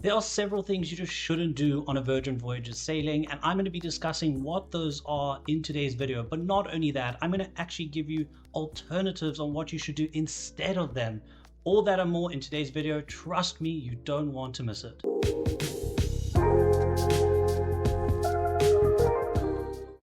There are several things you just shouldn't do on a Virgin Voyages sailing, and I'm going to be discussing what those are in today's video. But not only that, I'm going to actually give you alternatives on what you should do instead of them. All that and more in today's video. Trust me, you don't want to miss it.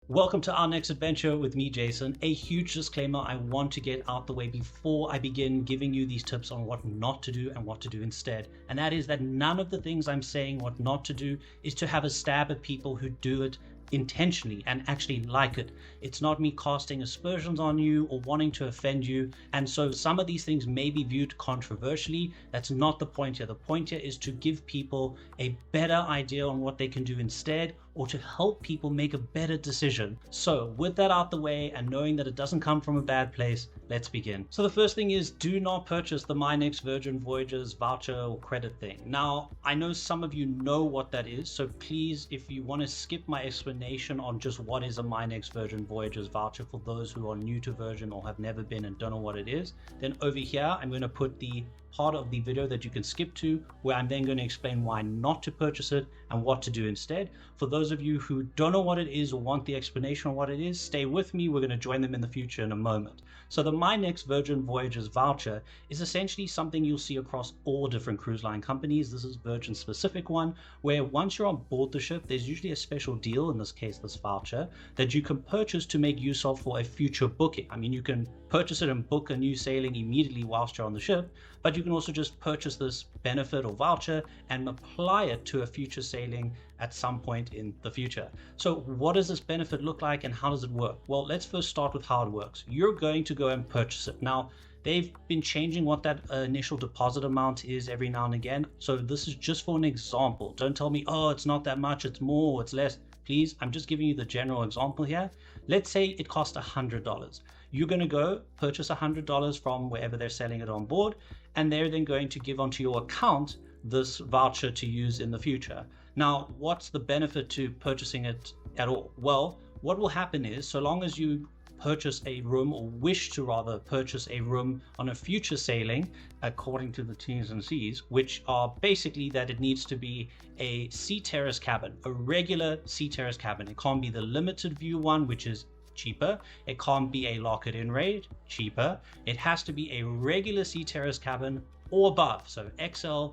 Welcome to our next adventure with me, Jason. A huge disclaimer I want to get out the way before I begin giving you these tips on what not to do and what to do instead. And that is that none of the things I'm saying what not to do is to have a stab at people who do it intentionally and actually like it. It's not me casting aspersions on you or wanting to offend you. And so some of these things may be viewed controversially. That's not the point here. The point here is to give people a better idea on what they can do instead, or to help people make a better decision. So with that out the way and knowing that it doesn't come from a bad place, let's begin. So the first thing is, do not purchase the My Next Virgin Voyages voucher or credit thing. Now, I know some of you know what that is, so please, if you want to skip my explanation on just what is a My Next Virgin Voyages voucher for those who are new to Virgin or have never been and don't know what it is, then over here, I'm going to put the part of the video that you can skip to, where I'm then going to explain why not to purchase it and what to do instead. For those of you who don't know what it is or want the explanation on what it is, stay with me. We're going to join them in the future in a moment. So the My Next Virgin Voyages voucher is essentially something you'll see across all different cruise line companies. This is Virgin specific one, where once you're on board the ship, there's usually a special deal, in this case this voucher, that you can purchase to make use of for a future booking. I mean, you can purchase it and book a new sailing immediately whilst you're on the ship, but you can also just purchase this benefit or voucher and apply it to a future sailing at some point in the future. So what does this benefit look like and how does it work? Well, let's first start with how it works. You're going to go and purchase it. Now, they've been changing what that initial deposit amount is every now and again. So this is just for an example. Don't tell me, oh, it's not that much, it's more, it's less. Please, I'm just giving you the general example here. Let's say it costs $100. You're going to go purchase $100 from wherever they're selling it on board, and they're then going to give onto your account this voucher to use in the future. Now, what's the benefit to purchasing it at all? Well, what will happen is, so long as you purchase a room, or wish to rather purchase a room on a future sailing, according to the T's and C's, which are basically that it needs to be a sea terrace cabin, a regular sea terrace cabin. It can't be the limited view one, which is cheaper. It can't be a lock it in rate, cheaper. It has to be a regular sea terrace cabin or above. So XL,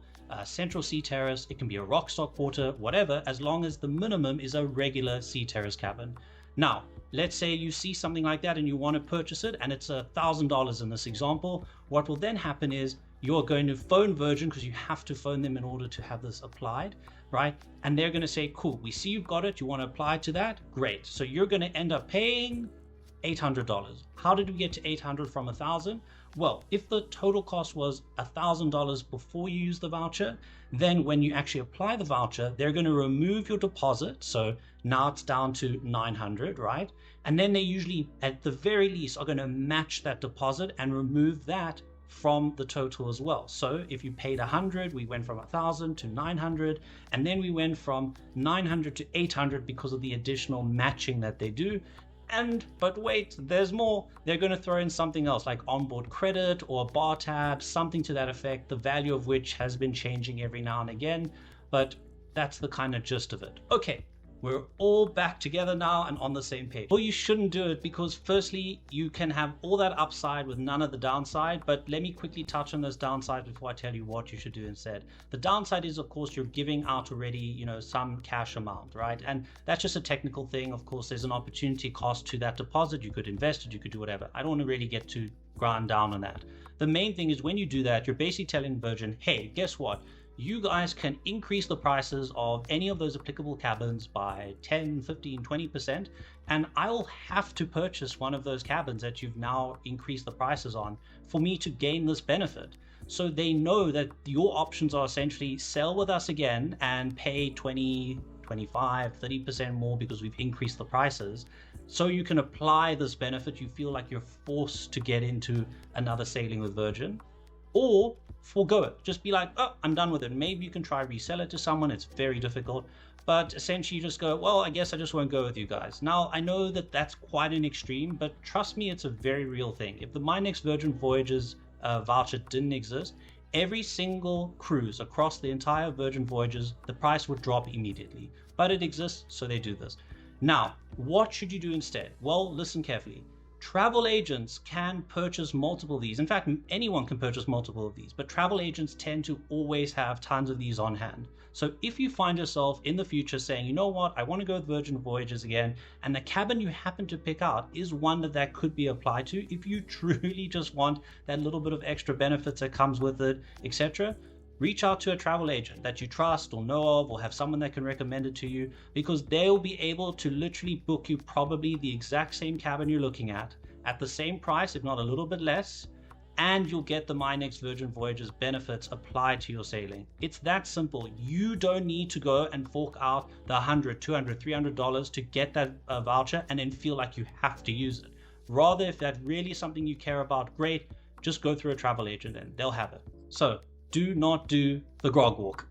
central sea terrace, it can be a rock stock porter, whatever, as long as the minimum is a regular sea terrace cabin. Now, let's say you see something like that and you want to purchase it, and it's $1,000 in this example. What will then happen is you're going to phone Virgin, because you have to phone them in order to have this applied, right? And they're going to say, cool, we see you've got it, you want to apply to that? Great. So you're going to end up paying $800. How did we get to 800 from 1,000? Well, if the total cost was $1,000 before you use the voucher, then when you actually apply the voucher, they're going to remove your deposit. So now it's down to 900, right? And then they usually, at the very least, are going to match that deposit and remove that from the total as well. So if you paid 100, we went from 1,000 to 900, and then we went from 900 to 800 because of the additional matching that they do. But wait, there's more. They're going to throw in something else like onboard credit or bar tab, something to that effect, the value of which has been changing every now and again, but that's the kind of gist of it. Okay, we're all back together now and on the same page. Well, you shouldn't do it because firstly, you can have all that upside with none of the downside, but let me quickly touch on those downsides before I tell you what you should do instead. The downside is, of course, you're giving out already, some cash amount, right? And that's just a technical thing. Of course, there's an opportunity cost to that deposit. You could invest it, you could do whatever. I don't want to really get too ground down on that. The main thing is when you do that, you're basically telling Virgin, hey, guess what? You guys can increase the prices of any of those applicable cabins by 10, 15, 20%, and I'll have to purchase one of those cabins that you've now increased the prices on for me to gain this benefit. So they know that your options are essentially sell with us again and pay 20, 25, 30% more because we've increased the prices. So you can apply this benefit. You feel like you're forced to get into another sailing with Virgin, or forego it. Just be like, oh, I'm done with it. Maybe you can try resell it to someone. It's very difficult, but essentially you just go, well, I guess I just won't go with you guys. Now, I know that that's quite an extreme, but trust me, it's a very real thing. If the My Next Virgin Voyages voucher didn't exist, every single cruise across the entire Virgin Voyages, the price would drop immediately. But it exists, so they do this. Now, what should you do instead? Well, listen carefully. Travel agents can purchase multiple of these. In fact, anyone can purchase multiple of these, but travel agents tend to always have tons of these on hand. So if you find yourself in the future saying, you know what, I want to go with Virgin Voyages again, and the cabin you happen to pick out is one that could be applied to, if you truly just want that little bit of extra benefits that comes with it, etc., reach out to a travel agent that you trust or know of, or have someone that can recommend it to you, because they'll be able to literally book you probably the exact same cabin you're looking at the same price, if not a little bit less, and you'll get the My Next Virgin Voyages benefits applied to your sailing. It's that simple. You don't need to go and fork out the $100, $200, $300 to get that voucher and then feel like you have to use it. Rather, if that's really something you care about, great, just go through a travel agent and they'll have it. So do not do the grog walk.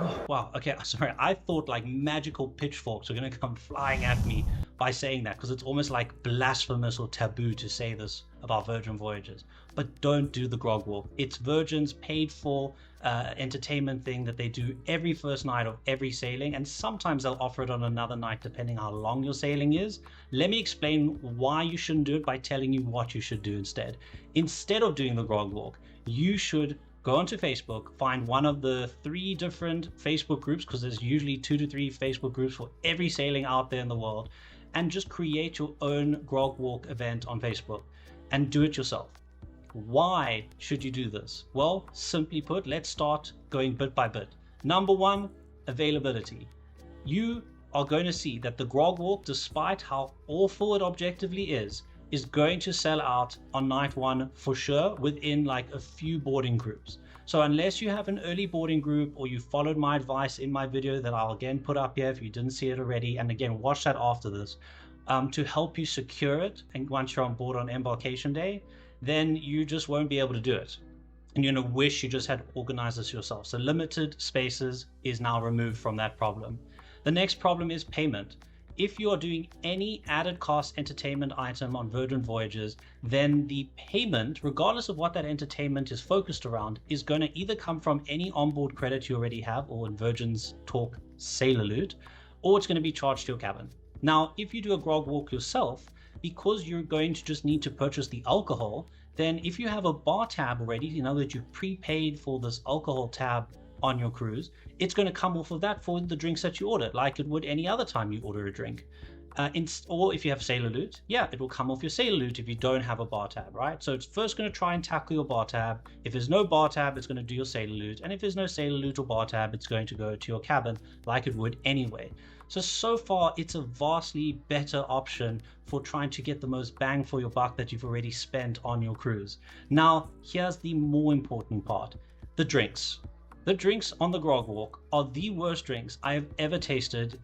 Oh, wow, okay, sorry, I thought like magical pitchforks were going to come flying at me by saying that, because it's almost like blasphemous or taboo to say this about Virgin Voyages. But don't do the grog walk. It's Virgin's paid for entertainment thing that they do every first night of every sailing, and sometimes they'll offer it on another night depending how long your sailing is. Let me explain why you shouldn't do it by telling you what you should do instead. Instead of doing the grog walk, you should go onto Facebook, find one of the 3 different Facebook groups, because there's usually 2 to 3 Facebook groups for every sailing out there in the world, and just create your own grog walk event on Facebook and do it yourself. Why should you do this? Well, simply put, let's start going bit by bit. Number 1, availability. You are going to see that the grog walk, despite how awful it objectively is going to sell out on night 1 for sure within like a few boarding groups. So unless you have an early boarding group, or you followed my advice in my video that I'll again put up here if you didn't see it already, and again watch that after this, to help you secure it, and once you're on board on embarkation day, then you just won't be able to do it. And you're going to wish you just had organized this yourself. So limited spaces is now removed from that problem. The next problem is payment. If you are doing any added cost entertainment item on Virgin Voyages, then the payment, regardless of what that entertainment is focused around, is going to either come from any onboard credit you already have, or in Virgin's talk, Sailor Loot, or it's going to be charged to your cabin. Now, if you do a grog walk yourself, because you're going to just need to purchase the alcohol, then if you have a bar tab already, you know that you've prepaid for this alcohol tab on your cruise, it's going to come off of that for the drinks that you order, like it would any other time you order a drink. Or if you have Sailor Loot, yeah, it will come off your Sailor Loot if you don't have a bar tab, right? So it's first going to try and tackle your bar tab. If there's no bar tab, it's going to do your Sailor Loot. And if there's no Sailor Loot or bar tab, it's going to go to your cabin like it would anyway. So far, it's a vastly better option for trying to get the most bang for your buck that you've already spent on your cruise. Now, here's the more important part, the drinks. The drinks on the grog walk are the worst drinks I have ever tasted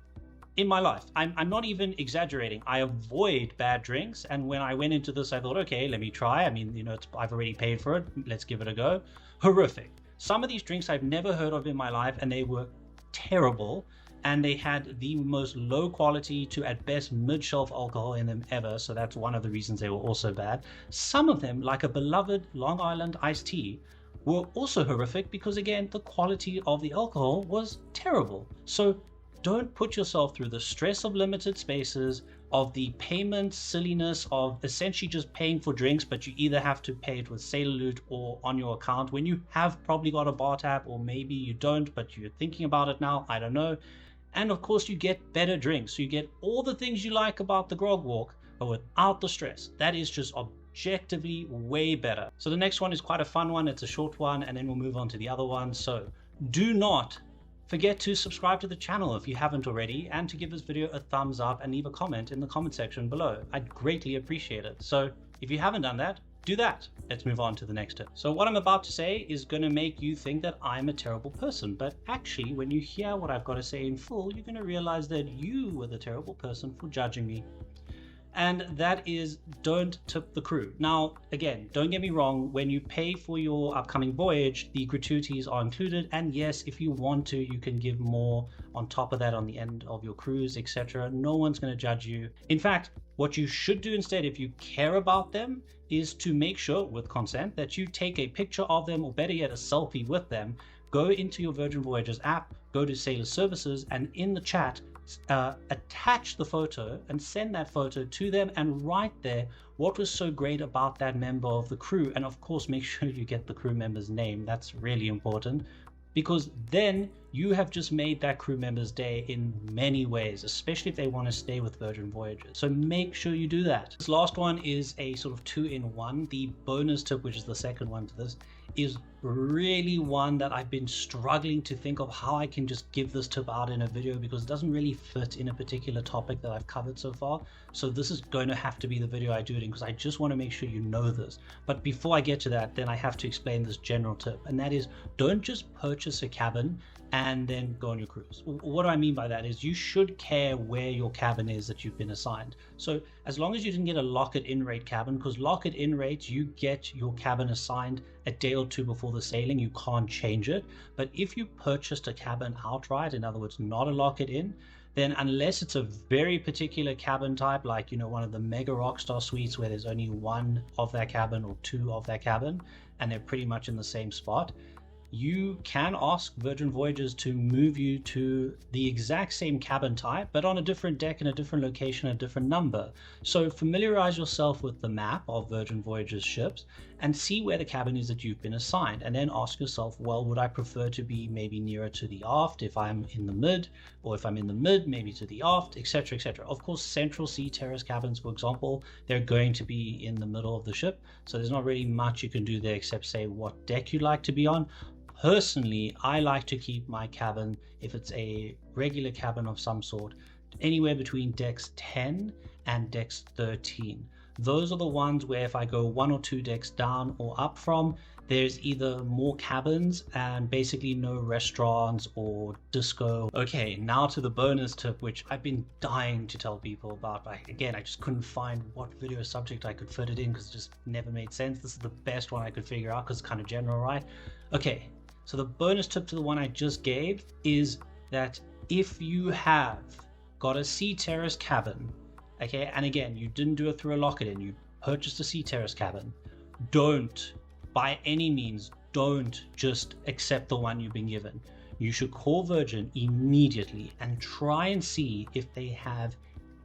in my life. I'm not even exaggerating. I avoid bad drinks, and when I went into this, I thought, okay, let me try. I mean, you know, I've already paid for it. Let's give it a go. Horrific. Some of these drinks I've never heard of in my life, and they were terrible, and they had the most low quality to at best mid-shelf alcohol in them ever, so that's one of the reasons they were also bad. Some of them, like a beloved Long Island iced tea, were also horrific because, again, the quality of the alcohol was terrible. So don't put yourself through the stress of limited spaces, of the payment silliness of essentially just paying for drinks, but you either have to pay it with Sailor Loot or on your account when you have probably got a bar tab, or maybe you don't, but you're thinking about it now, I don't know. And of course you get better drinks. So you get all the things you like about the grog walk, but without the stress. That is just objectively way better. So the next one is quite a fun one. It's a short one, and then we'll move on to the other one. So do not forget to subscribe to the channel if you haven't already, and to give this video a thumbs up and leave a comment in the comment section below. I'd greatly appreciate it. So if you haven't done that, do that. Let's move on to the next tip. So what I'm about to say is going to make you think that I'm a terrible person, but actually when you hear what I've got to say in full, you're going to realize that you were the terrible person for judging me. and that is don't tip the crew. Now, again, don't get me wrong, when you pay for your upcoming voyage, the gratuities are included, and yes, if you want to, you can give more on top of that on the end of your cruise, etc. No one's going to judge you. In fact, what you should do instead, if you care about them, is to make sure, with consent, that you take a picture of them, or better yet, a selfie with them. Go into your Virgin Voyages app, go to Sailor Services, and in the chat, attach the photo and send that photo to them, and write there what was so great about that member of the crew. And of course, make sure you get the crew member's name. That's really important, because then you have just made that crew member's day in many ways, especially if they want to stay with Virgin Voyages. So make sure you do that. This last one is a sort of 2-in-1. The bonus tip, which is the second one to this, is really one that I've been struggling to think of how I can just give this tip out in a video, because it doesn't really fit in a particular topic that I've covered so far. So this is going to have to be the video I do it in, because I just want to make sure you know this. But before I get to that, then I have to explain this general tip, and that is, don't just purchase a cabin and then go on your cruise. What do I mean by that is, you should care where your cabin is that you've been assigned. So as long as you didn't get a lock-it-in rate cabin, because lock-it-in rates, you get your cabin assigned a day or two before the sailing, you can't change it. But if you purchased a cabin outright, in other words, not a lock-it-in, then unless it's a very particular cabin type, like, you know, one of the mega rockstar suites where there's only one of that cabin or two of that cabin, and they're pretty much in the same spot, you can ask Virgin Voyages to move you to the exact same cabin type, but on a different deck in a different location, a different number. So familiarize yourself with the map of Virgin Voyages ships and see where the cabin is that you've been assigned, and then ask yourself, well, would I prefer to be maybe nearer to the aft if I'm in the mid, or if I'm in the mid, maybe to the aft, etc., etc. Of course, central sea terrace cabins, for example, they're going to be in the middle of the ship, so there's not really much you can do there except say what deck you'd like to be on. Personally, I like to keep my cabin, if it's a regular cabin of some sort, anywhere between decks 10 and decks 13. Those are the ones where if I go 1 or 2 decks down or up from, there's either more cabins and basically no restaurants or disco. Okay, now to the bonus tip, which I've been dying to tell people about, but again, I just couldn't find what video subject I could fit it in because it just never made sense. This is the best one I could figure out because it's kind of general, right? Okay. So the bonus tip to the one I just gave is that if you have got a sea terrace cabin, okay, and again, you didn't do it through a lock-it-in, you purchased a sea terrace cabin, don't, by any means, don't just accept the one you've been given. You should call Virgin immediately and try and see if they have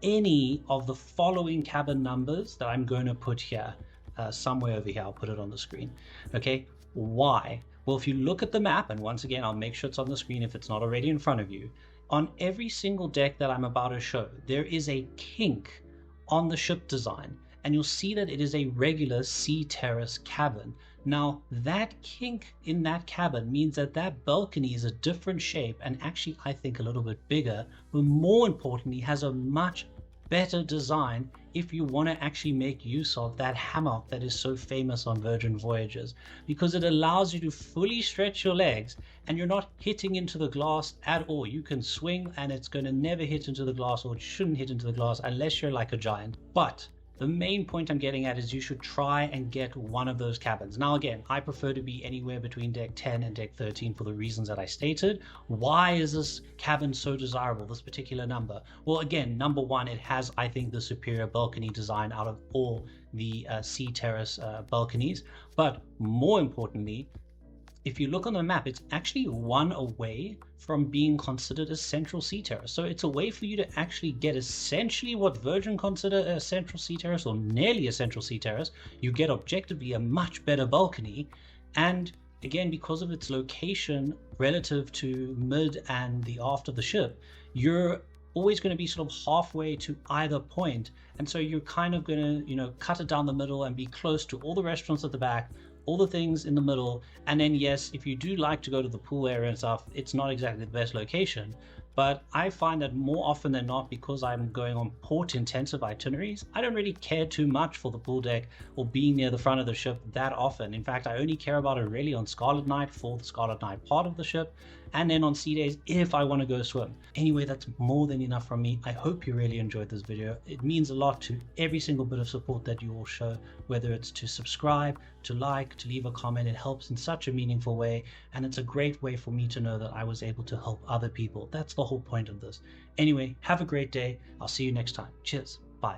any of the following cabin numbers that I'm going to put here, somewhere over here. I'll put it on the screen. Okay, why? Well, if you look at the map, and once again, I'll make sure it's on the screen if it's not already in front of you, on every single deck that I'm about to show, there is a kink on the ship design, and you'll see that it is a regular sea terrace cabin. Now, that kink in that cabin means that that balcony is a different shape, and actually, I think, a little bit bigger, but more importantly, has a much better design if you want to actually make use of that hammock that is so famous on Virgin Voyages, because it allows you to fully stretch your legs and you're not hitting into the glass at all. You can swing and it's going to never hit into the glass, or it shouldn't hit into the glass unless you're like a giant. But the main point I'm getting at is you should try and get one of those cabins. Now again, I prefer to be anywhere between deck 10 and deck 13 for the reasons that I stated. Why is this cabin so desirable, this particular number? Well, again, number one, it has, I think, the superior balcony design out of all the sea terrace balconies. But more importantly, if you look on the map, it's actually one away from being considered a central sea terrace. So it's a way for you to actually get essentially what Virgin consider a central sea terrace, or nearly a central sea terrace. You get objectively a much better balcony. And again, because of its location relative to mid and the aft of the ship, you're always going to be sort of halfway to either point. And so you're kind of going to, you know, cut it down the middle and be close to all the restaurants at the back, all the things in the middle. And then yes, if you do like to go to the pool area and stuff, it's not exactly the best location, But I find that more often than not, because I'm going on port intensive itineraries, I don't really care too much for the pool deck or being near the front of the ship that often. In fact, I only care about it really on Scarlet Night for the Scarlet Night part of the ship, and then on sea days if I want to go swim. Anyway, that's more than enough from me. I hope you really enjoyed this video. It means a lot to every single bit of support that you all show, whether it's to subscribe, to like, to leave a comment. It helps in such a meaningful way, and it's a great way for me to know that I was able to help other people. That's the whole point of this. Anyway, have a great day. I'll see you next time. Cheers. Bye.